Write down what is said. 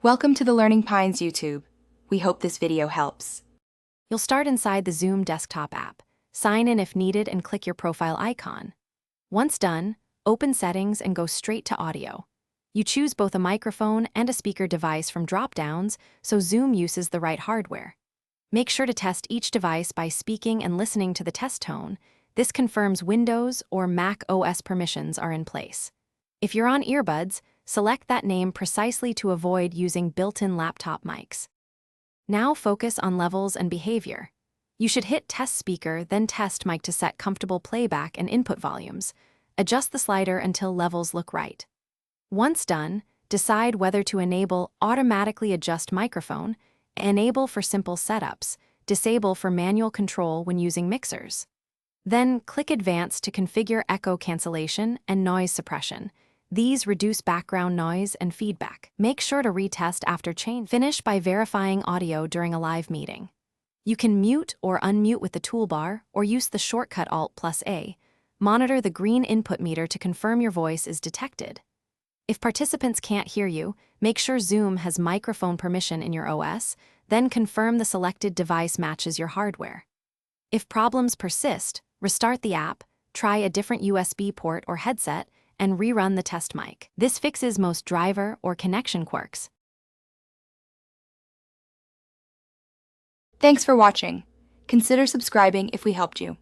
Welcome to the Learning Pines YouTube. We hope this video helps. You'll start inside the Zoom desktop app. Sign in if needed and click your profile icon. Once done, open Settings and go straight to Audio. You choose both a microphone and a speaker device from drop-downs, so Zoom uses the right hardware. Make sure to test each device by speaking and listening to the test tone. This confirms Windows or Mac OS permissions are in place. If you're on earbuds, select that name precisely to avoid using built-in laptop mics. Now focus on levels and behavior. You should hit Test Speaker, then Test Mic to set comfortable playback and input volumes. Adjust the slider until levels look right. Once done, decide whether to enable Automatically Adjust Microphone, Enable for simple setups, Disable for manual control when using mixers. Then click Advance to configure echo cancellation and noise suppression. These reduce background noise and feedback. Make sure to retest after change. Finish by verifying audio during a live meeting. You can mute or unmute with the toolbar or use the shortcut Alt+A. Monitor the green input meter to confirm your voice is detected. If participants can't hear you, make sure Zoom has microphone permission in your OS, then confirm the selected device matches your hardware. If problems persist, restart the app, try a different USB port or headset, and rerun the test mic. This fixes most driver or connection quirks. Thanks for watching. Consider subscribing if we helped you.